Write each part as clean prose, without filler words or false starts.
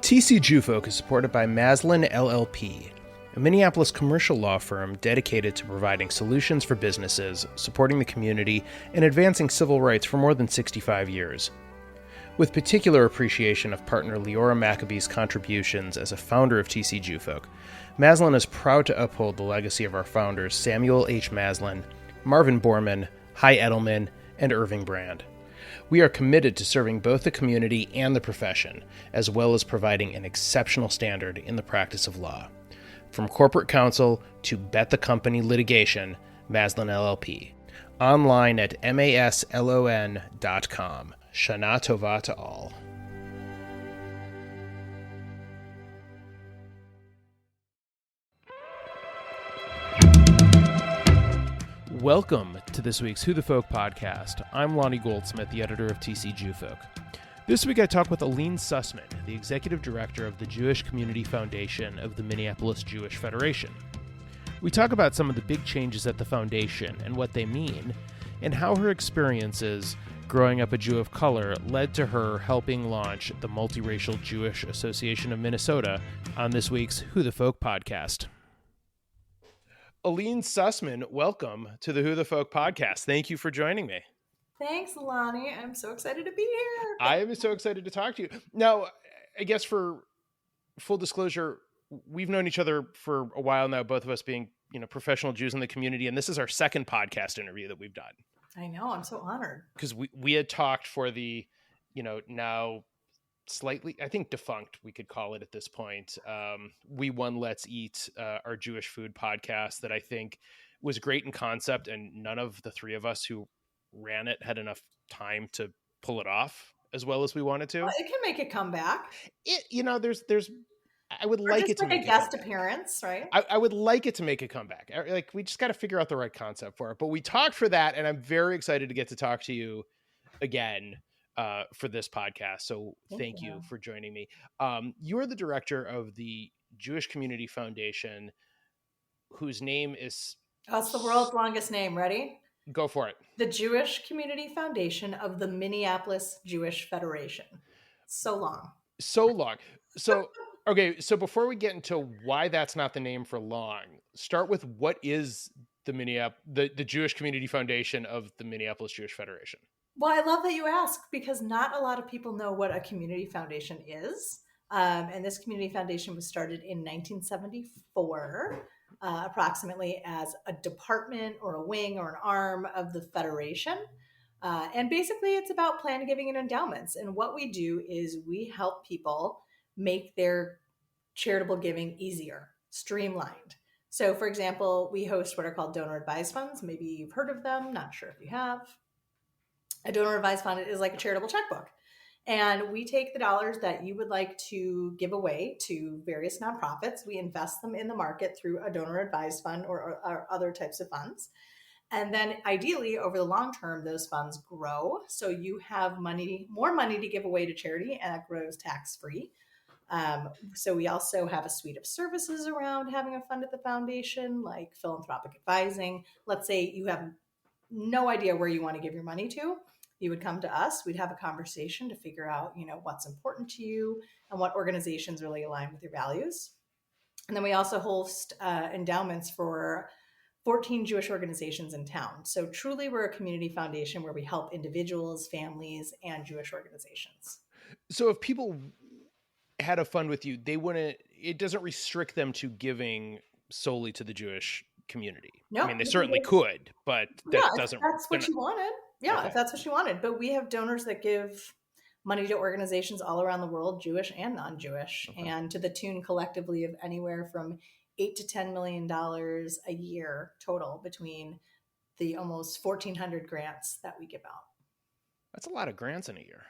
TC Jewfolk is supported by Maslin LLP, a Minneapolis commercial law firm dedicated to providing solutions for businesses, supporting the community, and advancing civil rights for more than 65 years. With particular appreciation of partner Leora Maccabee's contributions as a founder of TC Jewfolk, Maslin is proud to uphold the legacy of our founders Samuel H. Maslin, Marvin Borman, Hy Edelman, and Irving Brand. We are committed to serving both the community and the profession, as well as providing an exceptional standard in the practice of law. From corporate counsel to bet the company litigation, Maslin LLP. Online at maslon.com. Shana Tova to all. Welcome to this week's Who the Folk podcast. I'm Lonnie Goldsmith, the editor of TC Jewfolk. This week I talk with Alene Sussman, the executive director of the Jewish Community Foundation of the Minneapolis Jewish Foundation. We talk about some of the big changes at the foundation and what they mean, and how her experiences growing up a Jew of color led to her helping launch the Multiracial Jewish Association of Minnesota on this week's Who the Folk podcast. Alene Sussman, welcome to the Who the Folk podcast. Thank you for joining me. Thanks, Lonnie. I'm so excited to be here. I am so excited to talk to you. Now, I guess for full disclosure, we've known each other for a while now, both of us being, professional Jews in the community, and this is our second podcast interview that we've done. I know. I'm so honored. Because we had talked for the, now slightly, I think defunct, we could call it at this point. We Won Let's Eat, our Jewish food podcast that I think was great in concept, and none of the three of us who ran it had enough time to pull it off as well as we wanted to. Well, it can make a comeback. There's I would like it to make a guest appearance, right? I would like it to make a comeback. Like, we just got to figure out the right concept for it. But we talked for that, and I'm very excited to get to talk to you again for this podcast. So thank you for joining me. You're the director of the Jewish Community Foundation, whose name is... Oh, it's the world's longest name. Ready? Go for it. The Jewish Community Foundation of the Minneapolis Jewish Foundation. So long. So, okay, so before we get into why that's not the name for long, start with what is the Jewish Community Foundation of the Minneapolis Jewish Foundation? Well, I love that you ask, because not a lot of people know what a community foundation is. And this community foundation was started in 1974, approximately as a department or a wing or an arm of the Federation. And basically it's about plan giving and endowments. And what we do is we help people make their charitable giving easier, streamlined. So for example, we host what are called donor advised funds. Maybe you've heard of them, not sure if you have. A donor advised fund is like a charitable checkbook. And we take the dollars that you would like to give away to various nonprofits. We invest them in the market through a donor advised fund or other types of funds. And then ideally over the long term, those funds grow. So you have more money to give away to charity, and it grows tax-free. So we also have a suite of services around having a fund at the foundation, like philanthropic advising. Let's say you have no idea where you want to give your money to. You would come to us. We'd have a conversation to figure out, what's important to you and what organizations really align with your values. And then we also host endowments for 14 Jewish organizations in town. So truly, we're a community foundation where we help individuals, families, and Jewish organizations. So if people had a fund with you, it doesn't restrict them to giving solely to the Jewish community. No, I mean, they certainly could, but that doesn't... If that's what you wanted. Yeah, okay. If that's what you wanted. But we have donors that give money to organizations all around the world, Jewish and non-Jewish, and to the tune collectively of anywhere from $8 to $10 million a year total between the almost 1,400 grants that we give out. That's a lot of grants in a year.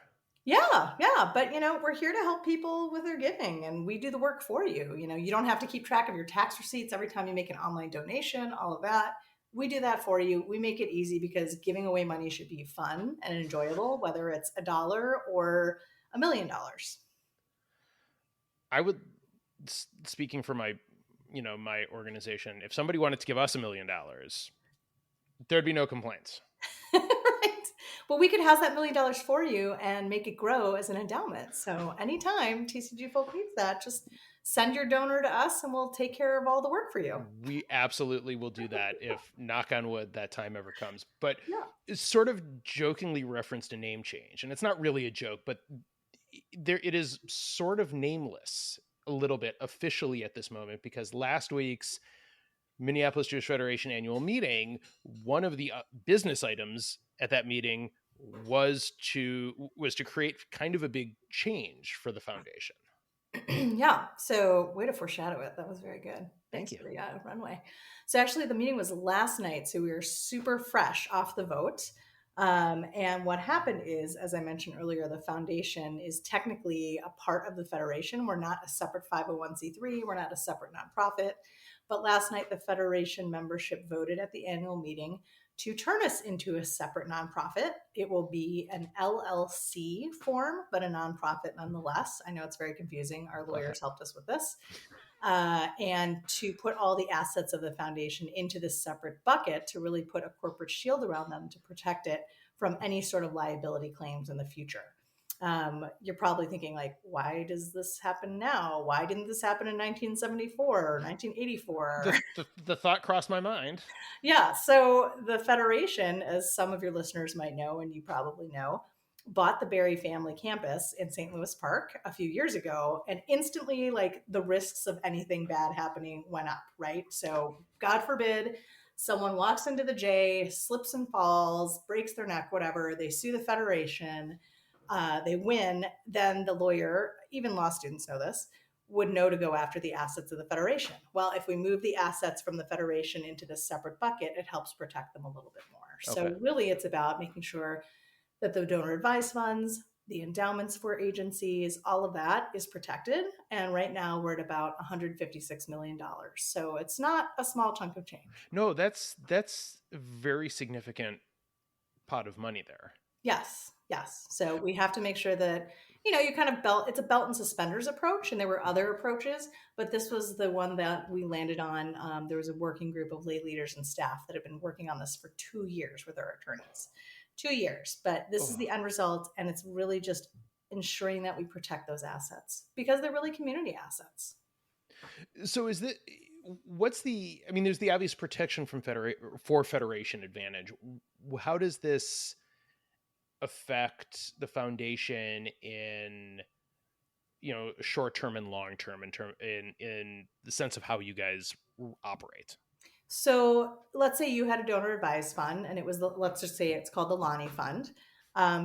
Yeah. But, we're here to help people with their giving, and we do the work for you. You don't have to keep track of your tax receipts every time you make an online donation, all of that. We do that for you. We make it easy because giving away money should be fun and enjoyable, whether it's $1 or $1 million. I would, speaking for my organization, if somebody wanted to give us $1 million, there'd be no complaints. Right. Well, we could house that $1 million for you and make it grow as an endowment. So anytime TCG folk needs that, just send your donor to us and we'll take care of all the work for you. We absolutely will do that if, knock on wood, that time ever comes. But Yeah. it's sort of jokingly referenced a name change, and it's not really a joke, but there it is sort of nameless a little bit officially at this moment, because last week's Minneapolis Jewish Federation annual meeting, one of the business items at that meeting was to create kind of a big change for the foundation. Yeah. So way to foreshadow it. That was very good. Thank Thanks you. for the runway. So actually, the meeting was last night. So we were super fresh off the vote. And what happened is, as I mentioned earlier, the foundation is technically a part of the federation. We're not a separate 501c3. We're not a separate nonprofit. But last night, the federation membership voted at the annual meeting to turn us into a separate nonprofit. It will be an LLC form, but a nonprofit nonetheless. I know it's very confusing. Our lawyers helped us with this. And to put all the assets of the foundation into this separate bucket to really put a corporate shield around them to protect it from any sort of liability claims in the future. You're probably thinking, like, why does this happen now? Why didn't this happen in 1974 or 1984? The thought crossed my mind. Yeah, so the Federation, as some of your listeners might know, and you probably know, bought the Berry family campus in St. Louis Park a few years ago, and instantly, like, the risks of anything bad happening went up, right? So, God forbid, someone walks into the J, slips and falls, breaks their neck, whatever, they sue the Federation, they win, then the lawyer, even law students know this, would know to go after the assets of the Federation. Well, if we move the assets from the Federation into this separate bucket, it helps protect them a little bit more. Okay. So really it's about making sure that the donor advised funds, the endowments for agencies, all of that is protected. And right now we're at about $156 million. So it's not a small chunk of change. No, that's a very significant pot of money there. Yes. Yes. So we have to make sure that, you kind of it's a belt and suspenders approach. And there were other approaches, but this was the one that we landed on. There was a working group of lay leaders and staff that have been working on this for 2 years with our attorneys. 2 years, but this is the end result. And it's really just ensuring that we protect those assets because they're really community assets. So there's the obvious protection from federation advantage. How does this affect the foundation in short term and long term in the sense of how you guys operate? So let's say you had a donor advised fund and let's just say it's called the Lonnie Fund.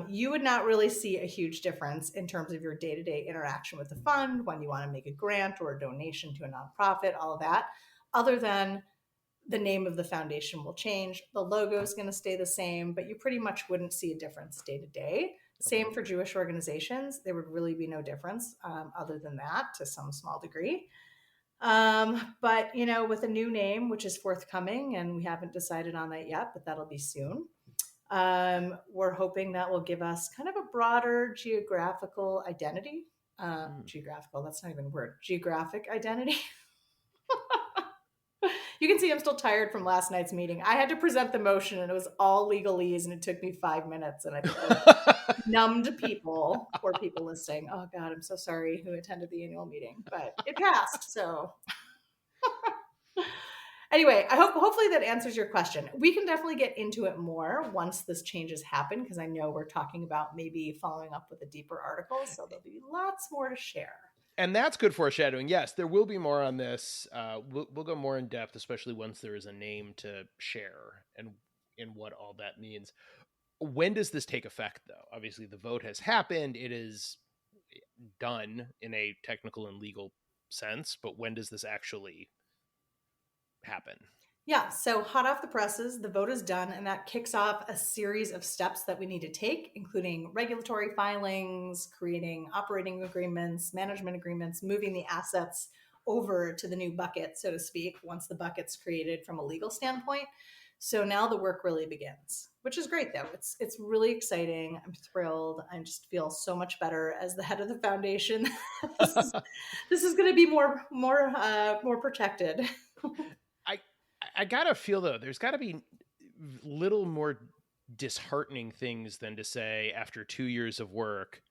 You would not really see a huge difference in terms of your day-to-day interaction with the fund when you want to make a grant or a donation to a nonprofit, all of that, other than the name of the foundation will change. The logo is going to stay the same, but you pretty much wouldn't see a difference day to day. Same for Jewish organizations. There would really be no difference other than that to some small degree. But, with a new name, which is forthcoming, and we haven't decided on that yet, but that'll be soon. We're hoping that will give us kind of a broader geographical identity. Geographical, that's not even a word. Geographic identity. You can see I'm still tired from last night's meeting. I had to present the motion and it was all legalese and it took me 5 minutes and I numbed people, poor people listening. Oh God, I'm so sorry who attended the annual meeting, but it passed. So anyway, hopefully that answers your question. We can definitely get into it more once this changes happen because I know we're talking about maybe following up with a deeper article. So there'll be lots more to share. And that's good foreshadowing. Yes, there will be more on this. We'll go more in depth, especially once there is a name to share and what all that means. When does this take effect, though? Obviously, the vote has happened. It is done in a technical and legal sense. But when does this actually happen? Yeah, so hot off the presses, the vote is done, and that kicks off a series of steps that we need to take, including regulatory filings, creating operating agreements, management agreements, moving the assets over to the new bucket, so to speak, once the bucket's created from a legal standpoint. So now the work really begins, which is great, though. It's really exciting. I'm thrilled. I just feel so much better as the head of the foundation. This is going to be more protected. I gotta feel, though, there's got to be little more disheartening things than to say, after 2 years of work,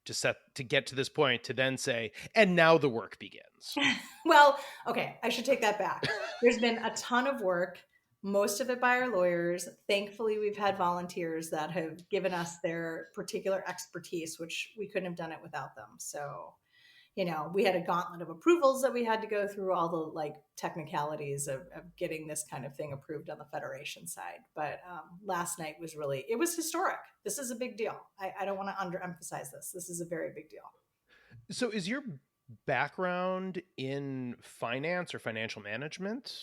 to get to this point, to then say, and now the work begins. Well, okay, I should take that back. There's been a ton of work, most of it by our lawyers. Thankfully, we've had volunteers that have given us their particular expertise, which we couldn't have done it without them. So, we had a gauntlet of approvals that we had to go through, all the like technicalities of getting this kind of thing approved on the federation side. But last night it was historic. This is a big deal. I don't want to underemphasize this. This is a very big deal. So is your background in finance or financial management?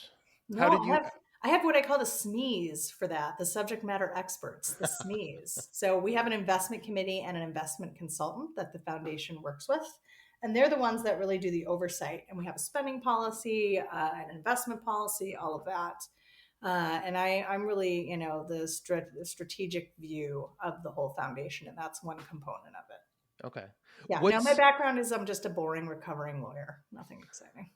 How No, did you? I have what I call the SMEs for that, the subject matter experts, the SMEs. So we have an investment committee and an investment consultant that the foundation works with. And they're the ones that really do the oversight. And we have a spending policy, an investment policy, all of that. And I'm really, the strategic view of the whole foundation. And that's one component of it. Okay. Yeah. Now, my background is I'm just a boring recovering lawyer. Nothing exciting.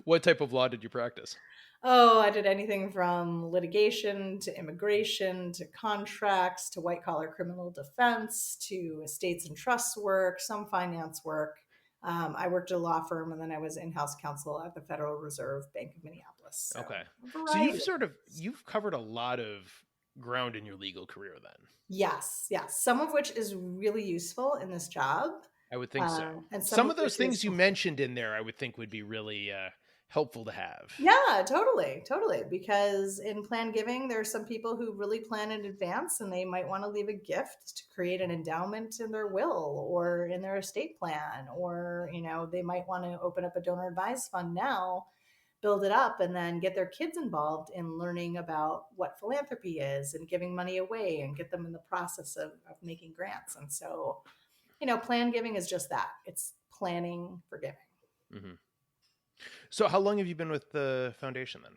What type of law did you practice? Oh, I did anything from litigation to immigration to contracts to white collar criminal defense to estates and trusts work, some finance work. I worked at a law firm, and then I was in-house counsel at the Federal Reserve Bank of Minneapolis. So, okay. So you've covered a lot of ground in your legal career then. Yes. Some of which is really useful in this job. I would think so. And some of those things you mentioned in there, I would think would be really helpful to have. Yeah, totally. Because in plan giving, there are some people who really plan in advance, and they might want to leave a gift to create an endowment in their will or in their estate plan, or, they might want to open up a donor advised fund now, build it up, and then get their kids involved in learning about what philanthropy is and giving money away and get them in the process of making grants. And so, plan giving is just that. It's planning for giving. Mm-hmm. So how long have you been with the foundation then?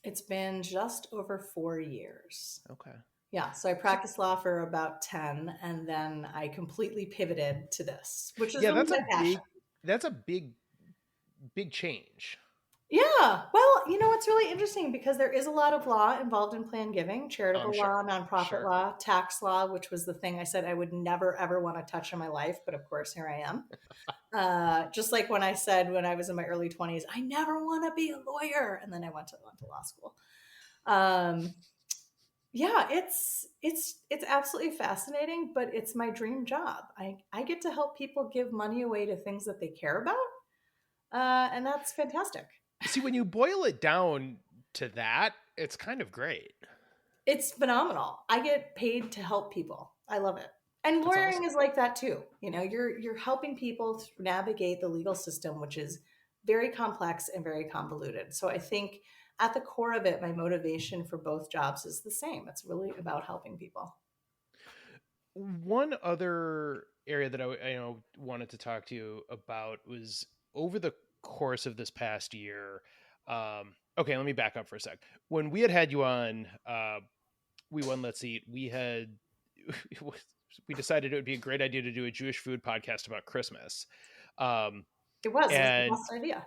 It's been just over 4 years. Okay. Yeah. So I practiced law for about 10, and then I completely pivoted to this, which is really my passion. That's a big change. Yeah. Well, it's really interesting because there is a lot of law involved in plan giving, charitable law, nonprofit law, tax law, which was the thing I said I would never, ever want to touch in my life. But of course, here I am. Just like when I said when I was in my early 20s, I never want to be a lawyer. And then I went to law school. Yeah, it's absolutely fascinating, but it's my dream job. I get to help people give money away to things that they care about. And that's fantastic. See, when you boil it down to that, it's kind of great. It's phenomenal. I get paid to help people. I love it. And lawyering is like that too. You're helping people navigate the legal system, which is very complex and very convoluted. So I think at the core of it, my motivation for both jobs is the same. It's really about helping people. One other area that I wanted to talk to you about was over the course of this past year. Okay, let me back up for a sec. When we had you on, we won Let's Eat. We decided it would be a great idea to do a Jewish food podcast about Christmas. It was the best idea.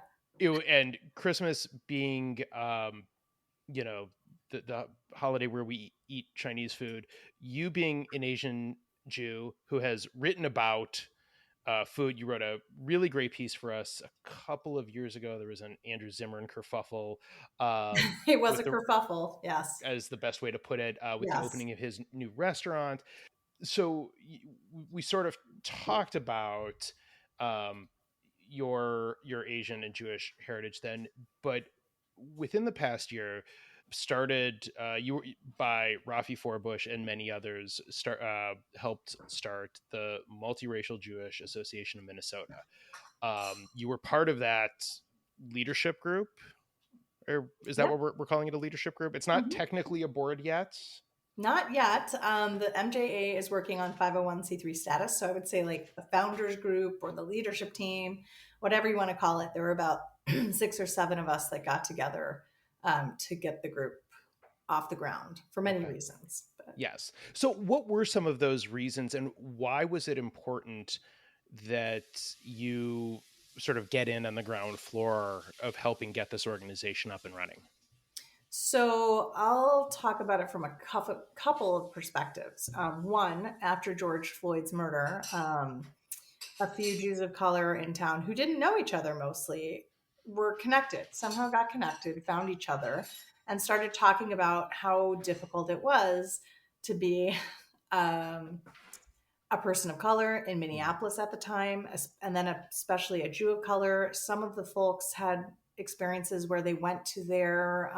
And Christmas being, the holiday where we eat Chinese food, you being an Asian Jew who has written about food. You wrote a really great piece for us a couple of years ago. There was an Andrew Zimmern kerfuffle. It was a kerfuffle, yes. As the best way to put it, with the opening of his new restaurant. So we sort of talked about your Asian and Jewish heritage then, but within the past year, started by Rafi Forbush and many others helped start the Multiracial Jewish Association of Minnesota. You were part of that leadership group, or is that what we're calling it, a leadership group? It's not technically a board yet. Not yet. The MJA is working on 501c3 status. So I would say like the founders group or the leadership team, whatever you want to call it. There were about 6 or 7 of us that got together to get the group off the ground for many reasons. But. Yes. So what were some of those reasons, and why was it important that you sort of get in on the ground floor of helping get this organization up and running? So I'll talk about it from a couple of perspectives. One, after George Floyd's murder, a few Jews of color in town who didn't know each other mostly were connected, somehow got connected, found each other, and started talking about how difficult it was to be um, a person of color in Minneapolis at the time, and then especially a Jew of color. Some of the folks had experiences where they went to their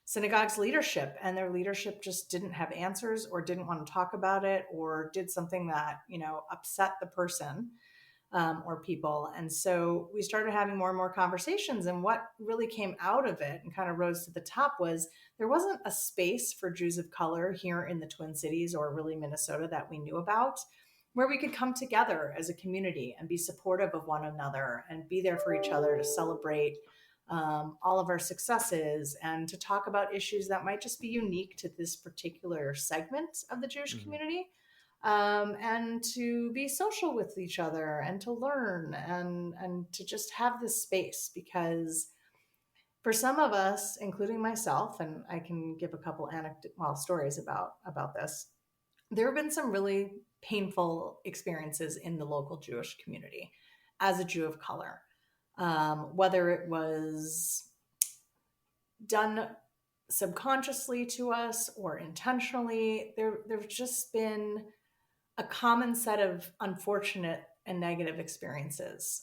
synagogue's leadership, and their leadership just didn't have answers or didn't want to talk about it or did something that, upset the person or people. And so we started having more and more conversations. And what really came out of it and kind of rose to the top was there wasn't a space for Jews of color here in the Twin Cities or really Minnesota that we knew about where we could come together as a community and be supportive of one another and be there for each other to celebrate all of our successes and to talk about issues that might just be unique to this particular segment of the Jewish community, and to be social with each other and to learn and to just have this space. Because for some of us, including myself, and I can give a couple stories about this, there have been some really painful experiences in the local Jewish community as a Jew of color, whether it was done subconsciously to us or intentionally. There's just been a common set of unfortunate and negative experiences.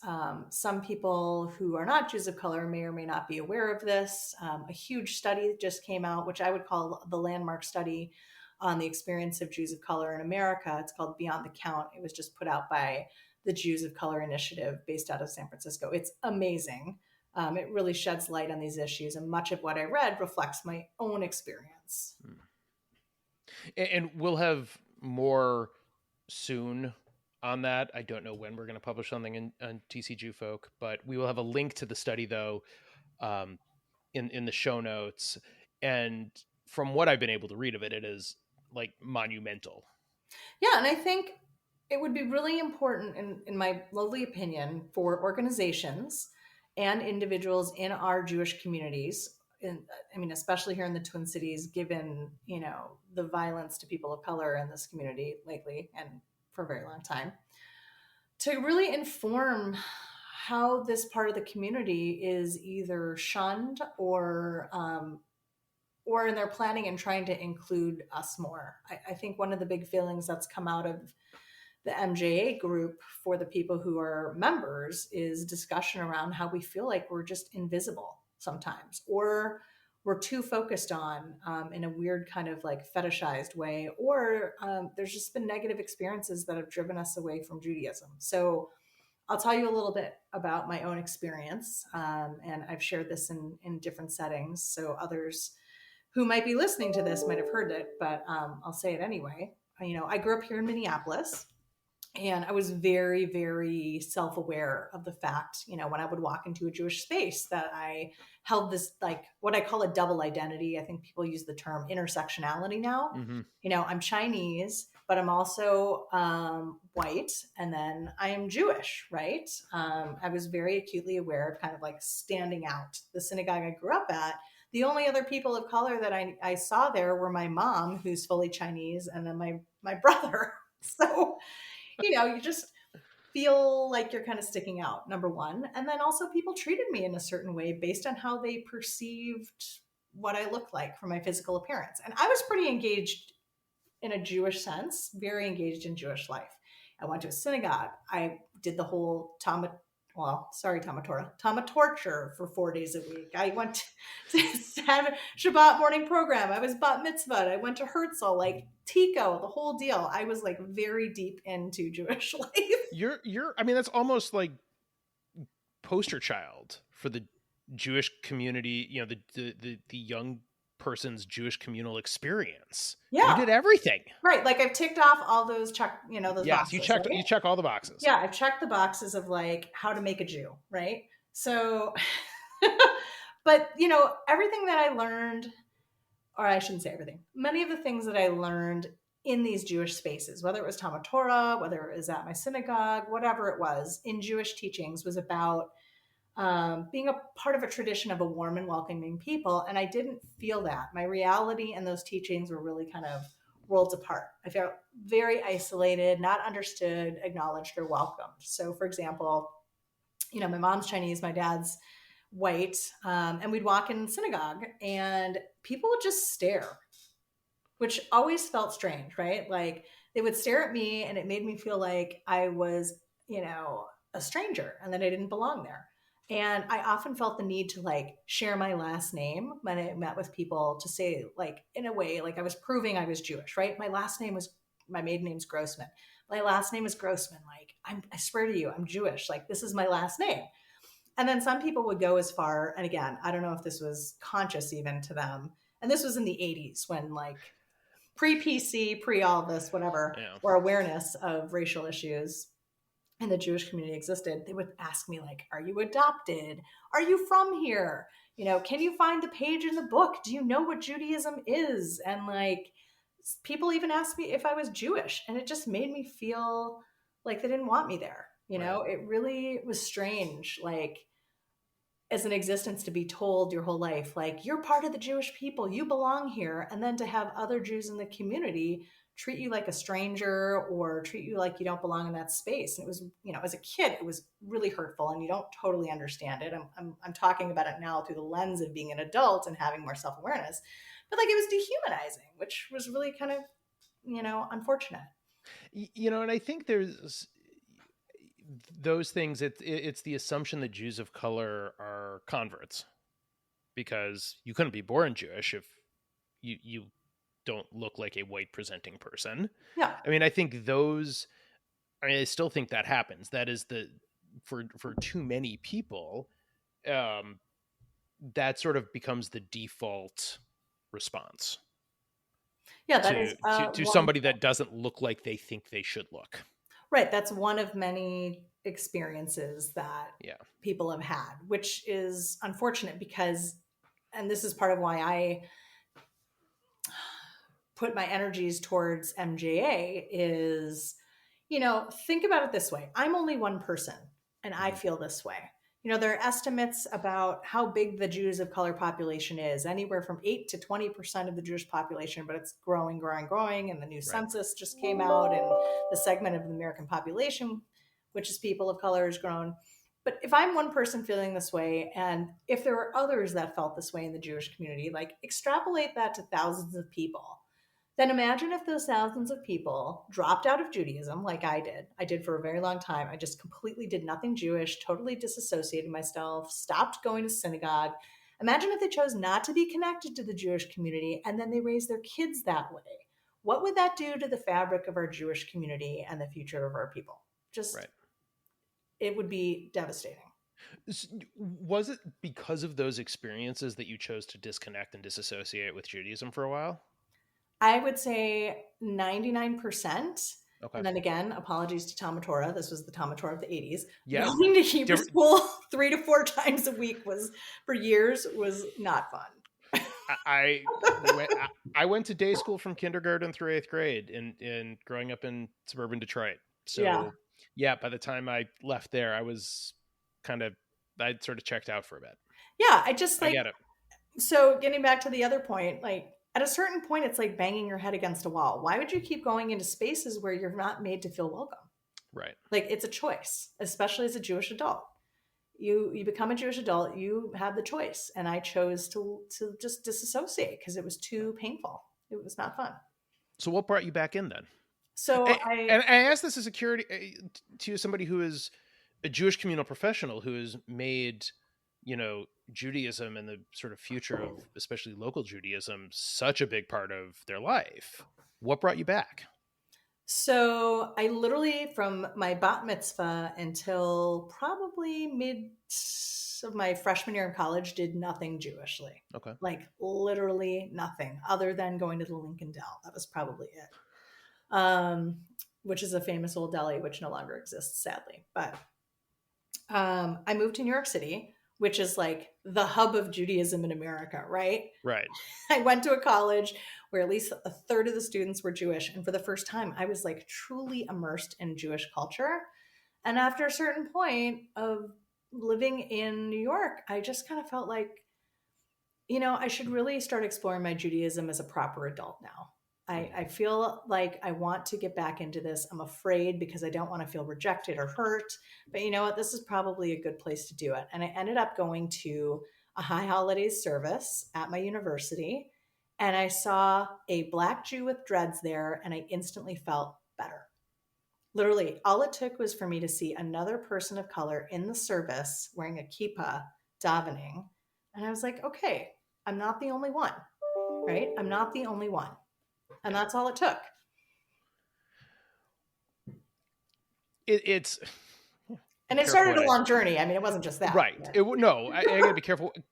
Some people who are not Jews of color may or may not be aware of this. A huge study just came out, which I would call the landmark study on the experience of Jews of color in America. It's called Beyond the Count. It was just put out by the Jews of Color Initiative based out of San Francisco. It's amazing. It really sheds light on these issues, and much of what I read reflects my own experience. And we'll have more soon on that. I don't know when we're going to publish something on TCG Folk, but we will have a link to the study, though, in the show notes. And from what I've been able to read of it, it is like monumental. Yeah, and I think it would be really important, in my lowly opinion, for organizations and individuals in our Jewish communities, especially here in the Twin Cities, given, the violence to people of color in this community lately and for a very long time, to really inform how this part of the community is either shunned or in their planning and trying to include us more. I think one of the big feelings that's come out of the MJA group for the people who are members is discussion around how we feel like we're just invisible sometimes, or we're too focused on in a weird kind of like fetishized way, or there's just been negative experiences that have driven us away from Judaism. So I'll tell you a little bit about my own experience, and I've shared this in different settings, so others who might be listening to this might have heard it, but I'll say it anyway. I grew up here in Minneapolis, and I was very, very self-aware of the fact, when I would walk into a Jewish space, that I held this, like, what I call a double identity. I think people use the term intersectionality now. Mm-hmm. I'm Chinese, but I'm also white, and then I am Jewish, right? I was very acutely aware of kind of like standing out. The synagogue I grew up at, the only other people of color that I saw there were my mom, who's fully Chinese, and then my brother. So, you just feel like you're kind of sticking out, number one. And then also people treated me in a certain way based on how they perceived what I looked like from my physical appearance. And I was pretty engaged in a Jewish sense, very engaged in Jewish life. I went to a synagogue. I did the whole Talmud torture for 4 days a week. I went to Shabbat morning program. I was bat mitzvah. I went to Herzl, like Tico, the whole deal. I was like very deep into Jewish life. That's almost like poster child for the Jewish community, the young person's Jewish communal experience. Yeah. You did everything. Right. Like I've ticked off all those those boxes. You check all the boxes. Yeah. I've checked the boxes of like how to make a Jew. Right. So, but everything that I learned, or I shouldn't say everything, many of the things that I learned in these Jewish spaces, whether it was Talmud Torah, whether it was at my synagogue, whatever it was in Jewish teachings, was about being a part of a tradition of a warm and welcoming people. And I didn't feel that. My reality and those teachings were really kind of worlds apart. I felt very isolated, not understood, acknowledged, or welcomed. So, for example, my mom's Chinese, my dad's white, and we'd walk in synagogue and people would just stare, which always felt strange, right? Like they would stare at me and it made me feel like I was, a stranger and that I didn't belong there. And I often felt the need to like share my last name when I met with people to say, like, in a way, like I was proving I was Jewish, right? My maiden name's Grossman. My last name is Grossman. Like, I swear to you, I'm Jewish. Like, this is my last name. And then some people would go as far, and again, I don't know if this was conscious even to them. And this was in the 80s when like pre-PC, pre all this, whatever, Yeah. or awareness of racial issues in the Jewish community existed, they would ask me like, are you adopted? Are you from here? Can you find the page in the book? Do you know what Judaism is? And like, people even asked me if I was Jewish, and it just made me feel like they didn't want me there. Right. It really was strange. Like, as an existence to be told your whole life, like, you're part of the Jewish people, you belong here. And then to have other Jews in the community treat you like a stranger or treat you like you don't belong in that space. And it was, as a kid, it was really hurtful and you don't totally understand it. I'm talking about it now through the lens of being an adult and having more self-awareness, but like it was dehumanizing, which was really kind of, unfortunate. And I think there's those things. It's the assumption that Jews of color are converts, because you couldn't be born Jewish if you don't look like a white presenting person. Yeah. I mean, I still think that happens. That is for too many people, that sort of becomes the default response Yeah. That to is to somebody that doesn't look like they think they should look. right. That's one of many experiences that Yeah. people have had, which is unfortunate because, and this is part of why I put my energies towards MJA is, think about it this way. I'm only one person and I Mhm. feel this way. There are estimates about how big the Jews of color population is, anywhere from 8 to 20% of the Jewish population, but it's growing, growing, growing. And the new Right. census just came out, and the segment of the American population, which is people of color, has grown. But if I'm one person feeling this way, and if there are others that felt this way in the Jewish community, like extrapolate that to thousands of people, then imagine if those thousands of people dropped out of Judaism like I did. I did for a very long time. I just completely did nothing Jewish, totally disassociated myself, stopped going to synagogue. Imagine if they chose not to be connected to the Jewish community and then they raised their kids that way. What would that do to the fabric of our Jewish community and the future of our people? Just, Right. it would be devastating. Was it because of those experiences that you chose to disconnect and disassociate with Judaism for a while? I would say 99%. Okay. And then again, apologies to Talmud Torah. This was the Talmud Torah of the 80s. Yeah. Going to Hebrew Different. school 3 to 4 times a week for years was not fun. I went. I went to day school from kindergarten through 8th grade, in growing up in suburban Detroit. Yeah. So, yeah, by the time I left there, I'd sort of checked out for a bit. Yeah. I just I like, get it. so getting back to the other point, like at a certain point, it's like banging your head against a wall. Why would you keep going into spaces where you're not made to feel welcome? Right. Like it's a choice, especially as a Jewish adult. You become a Jewish adult, you have the choice. And I chose to just disassociate because it was too painful. It was not fun. So, what brought you back in then? So And I ask this as to somebody who is a Jewish communal professional who has made, Judaism and the sort of future of especially local Judaism such a big part of their life. What brought you back? So I literally, from my bat mitzvah until probably mid of my freshman year in college, did nothing Jewishly. Okay. Like literally nothing other than going to the Lincoln Dell. That was probably it. Which is a famous old deli, which no longer exists, sadly. But I moved to New York City, which is like the hub of Judaism in America, right? Right. I went to a college where at least a third of the students were Jewish. And for the first time, I was like truly immersed in Jewish culture. And after a certain point of living in New York, I just kind of felt like, I should really start exploring my Judaism as a proper adult now. I Mhm. feel like I want to get back into this. I'm afraid because I don't want to feel rejected or hurt. But you know what? This is probably a good place to do it. And I ended up going to a high holidays service at my university. And I saw a Black Jew with dreads there, and I instantly felt better. Literally, all it took was for me to see another person of color in the service wearing a kippah davening. And I was like, okay, I'm not the only one, right? I'm not the only one. And Yeah. that's all it took. It's be And it careful started what a I long journey. I mean, it wasn't just that. right. No, I got to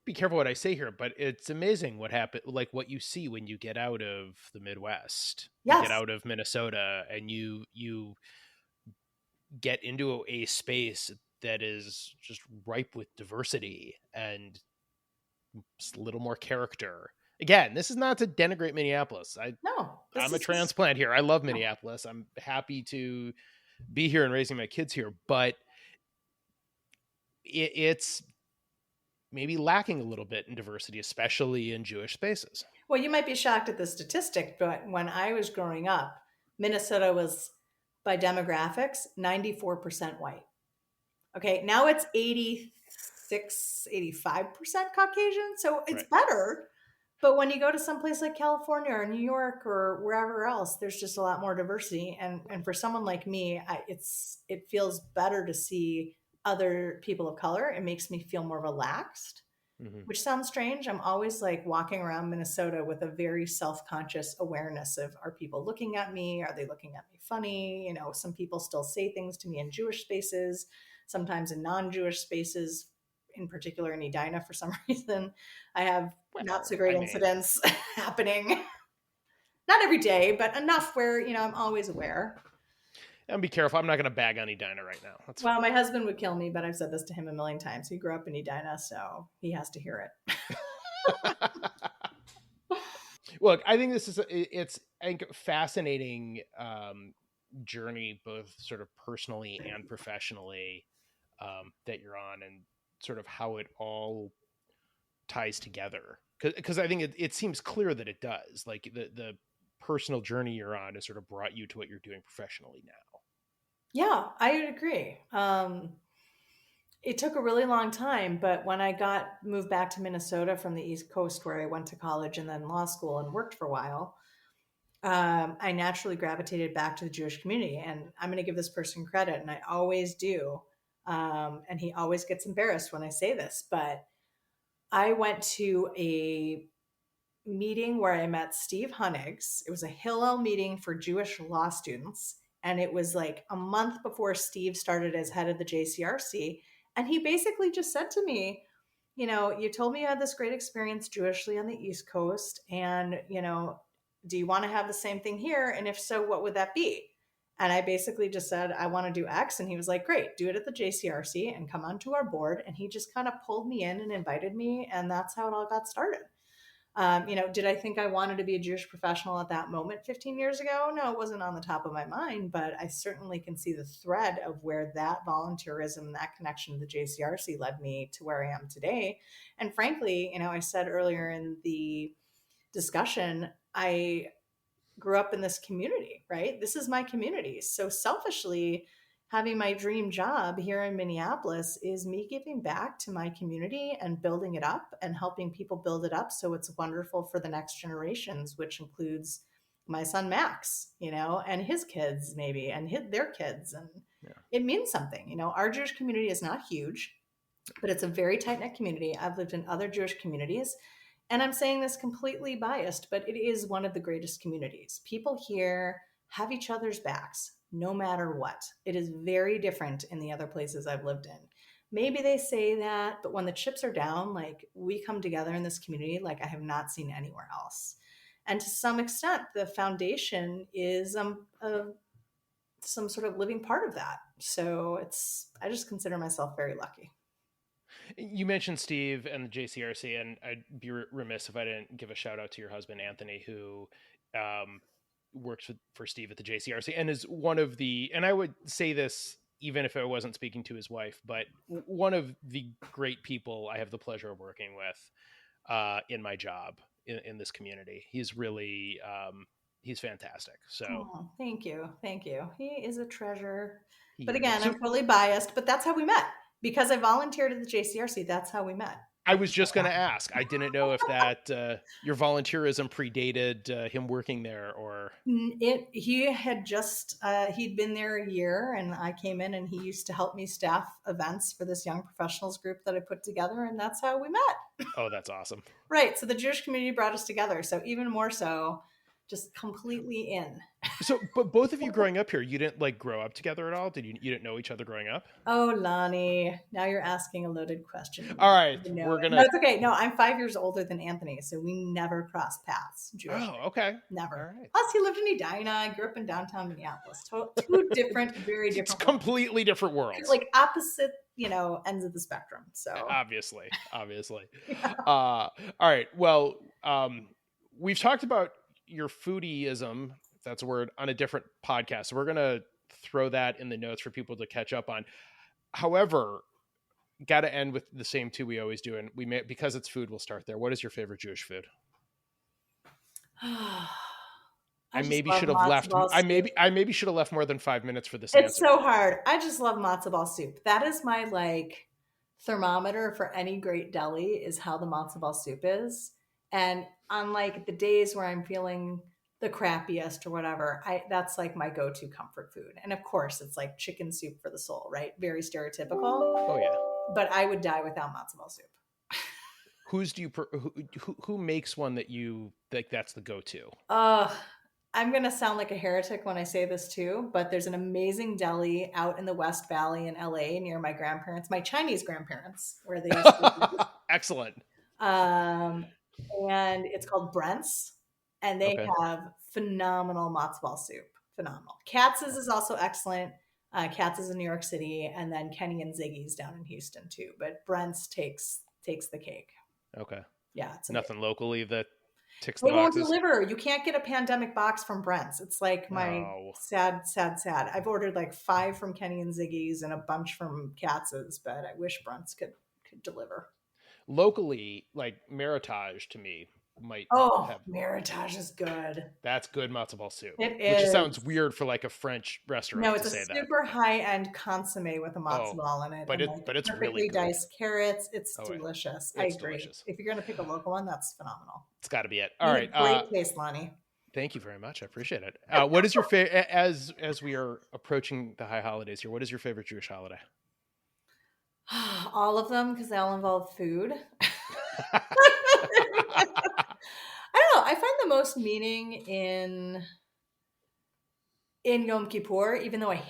be careful what I say here, but it's amazing what happened, like what you see when you get out of the Midwest. You get Yes. out of Minnesota and you get into a space that is just ripe with diversity and a little more character. Again, this is not to denigrate Minneapolis. No, this I'm a is, transplant here. I love no. Minneapolis. I'm happy to be here and raising my kids here, but it's maybe lacking a little bit in diversity, especially in Jewish spaces. Well, you might be shocked at the statistic, but when I was growing up, Minnesota was, by demographics, 94% white. Okay, now it's 86, 85% Caucasian. So it's Right. better. But when you go to someplace like California or New York or wherever else, there's just a lot more diversity. And for someone like me, it feels better to see other people of color. It makes me feel more relaxed, Mm-hmm. which sounds strange. I'm always like walking around Minnesota with a very self-conscious awareness of, are people looking at me? Are they looking at me funny? Some people still say things to me in Jewish spaces, sometimes in non-Jewish spaces, in particular in Edina for some reason. I have not so Well, great I mean, incidents happening. Not every day, but enough where, I'm always aware. and be careful. I'm not going to bag on Edina right now. That's Well, fine. my husband would kill me, but I've said this to him a million times. He grew up in Edina, so he has to hear it. Look, I think this is it's I think fascinating journey, both sort of personally and professionally, that you're on, and sort of how it all ties together. Because I think it seems clear that it does. Like the personal journey you're on has sort of brought you to what you're doing professionally now. Yeah, I would agree. It took a really long time, but when I got moved back to Minnesota from the East Coast, where I went to college and then law school and worked for a while, I naturally gravitated back to the Jewish community. And I'm going to give this person credit, and I always do. And he always gets embarrassed when I say this, but I went to a meeting where I met Steve Hunnigs. It was a Hillel meeting for Jewish law students. And it was like a month before Steve started as head of the JCRC. And he basically just said to me, you told me you had this great experience Jewishly on the East Coast. And, do you want to have the same thing here? And if so, what would that be? And I basically just said, I want to do X. And he was like, great, do it at the JCRC and come onto our board. And he just kind of pulled me in and invited me. And that's how it all got started. Did I think I wanted to be a Jewish professional at that moment 15 years ago? No, it wasn't on the top of my mind, but I certainly can see the thread of where that volunteerism, that connection to the JCRC led me to where I am today. And frankly, I said earlier in the discussion, I grew up in this community, right? This is my community. So selfishly, having my dream job here in Minneapolis is me giving back to my community and building it up and helping people build it up so it's wonderful for the next generations, which includes my son Max, and his kids maybe and their kids. And Yeah. it means something. Our Jewish community is not huge, but it's a very tight knit community. I've lived in other Jewish communities, and I'm saying this completely biased, but it is one of the greatest communities. People here have each other's backs no matter what. It is very different in the other places I've lived in. Maybe they say that, but when the chips are down, like we come together in this community like I have not seen anywhere else. And to some extent, the foundation is some sort of living part of that. So I just consider myself very lucky. You mentioned Steve and the JCRC, and I'd be remiss if I didn't give a shout out to your husband, Anthony, who works for Steve at the JCRC and is one of the, and I would say this even if I wasn't speaking to his wife, but one of the great people I have the pleasure of working with in my job in this community. He's really, he's fantastic. So Oh, thank you. Thank you. He is a treasure. he But is. again, So I'm totally biased, but that's how we met. Because I volunteered at the JCRC, that's how we met. I was just going to ask. I didn't know if that your volunteerism predated him working there, or He had just he'd been there a year, and I came in, and he used to help me staff events for this young professionals group that I put together, and that's how we met. oh, that's awesome. Right. So the Jewish community brought us together. So even more so, just completely in. So, but both of you growing up here, you didn't like grow up together at all? Did you didn't know each other growing up? Oh, Lonnie, now you're asking a loaded question. All right, No, we're gonna. no, it's okay. No, I'm 5 years older than Anthony, so we never crossed paths. Jewish. Oh, okay. Never. All right. Plus, he lived in Edina. I grew up in downtown Minneapolis. Two different, very different, It's completely different worlds. like opposite, ends of the spectrum. So obviously. Yeah. All right. Well, we've talked about your foodieism, if that's a word, on a different podcast. So we're gonna throw that in the notes for people to catch up on. However, got to end with the same two we always do, and we may, because it's food, we'll start there. What is your favorite Jewish food? I maybe should have left. I maybe should have left more than 5 minutes for this. It's so hard. I just love matzo ball soup. That is my thermometer for any great deli, is how the matzo ball soup is. And on the days where I'm feeling the crappiest or whatever, that's like my go-to comfort food. And of course, it's like chicken soup for the soul, right? Very stereotypical. Oh yeah. But I would die without matzo ball soup. Who makes one that you think that's the go-to? I'm going to sound like a heretic when I say this too, but there's an amazing deli out in the West Valley in LA near my Chinese grandparents, where they used to Excellent. And it's called Brent's, and they have phenomenal matzo ball soup. Phenomenal. Katz's is also excellent. Katz is in New York City, and then Kenny and Ziggy's down in Houston too. But Brent's takes the cake. Okay. Yeah, it's nothing locally that ticks the boxes. They won't deliver. You can't get a pandemic box from Brent's. It's like my sad. I've ordered 5 from Kenny and Ziggy's and a bunch from Katz's, but I wish Brent's could deliver. Locally, Meritage to me might. Meritage is good. That's good matzo ball soup. It is. Which sounds weird for a French restaurant. No, it's a super high-end consommé with a matzo ball in it. But it's really good. Diced carrots. It's delicious. I agree. Delicious. If you're gonna pick a local one, that's phenomenal. It's got to be it. All right. Great taste, Lonnie. Thank you very much. I appreciate it. What is your favorite? As we are approaching the high holidays here, what is your favorite Jewish holiday? All of them, because they all involve food. I don't know. I find the most meaning in Yom Kippur, even though I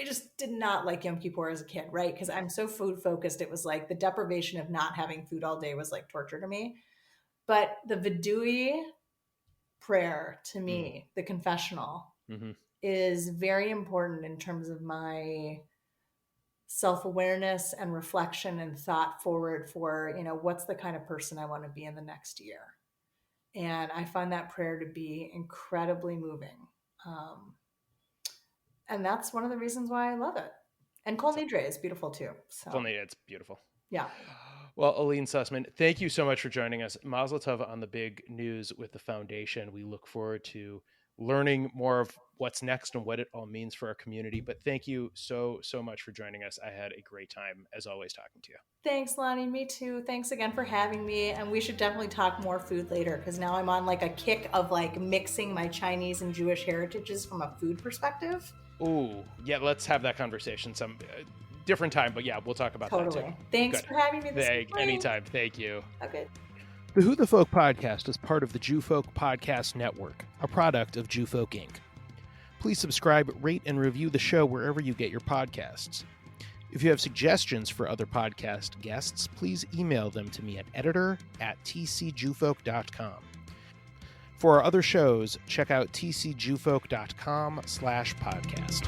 just did not like Yom Kippur as a kid, right? Because I'm so food focused. It was the deprivation of not having food all day was torture to me. But the Vidui prayer to me, the confessional, is very important in terms of my self-awareness and reflection and thought forward for, what's the kind of person I want to be in the next year. And I find that prayer to be incredibly moving. And that's one of the reasons why I love it. And Kol Nidre is beautiful too. So. Kol Nidre, it's beautiful. Yeah. Well, Alene Sussman, thank you so much for joining us. Mazel tov on the big news with the foundation. We look forward to learning more of what's next and what it all means for our community. But thank you so much for joining us. I had a great time, as always, talking to you. Thanks, Lonnie. Me too. Thanks again for having me. And we should definitely talk more food later, because now I'm on a kick of mixing my Chinese and Jewish heritages from a food perspective. Ooh, yeah, let's have that conversation some different time. But yeah, we'll talk about that too. Thanks for having me this morning. Anytime. Thank you. Okay. The Who the Folk podcast is part of the Jew Folk Podcast Network, a product of Jew Folk Inc. Please subscribe, rate, and review the show wherever you get your podcasts. If you have suggestions for other podcast guests, please email them to me at editor@tcjewfolk.com. For our other shows, check out tcjewfolk.com/podcast.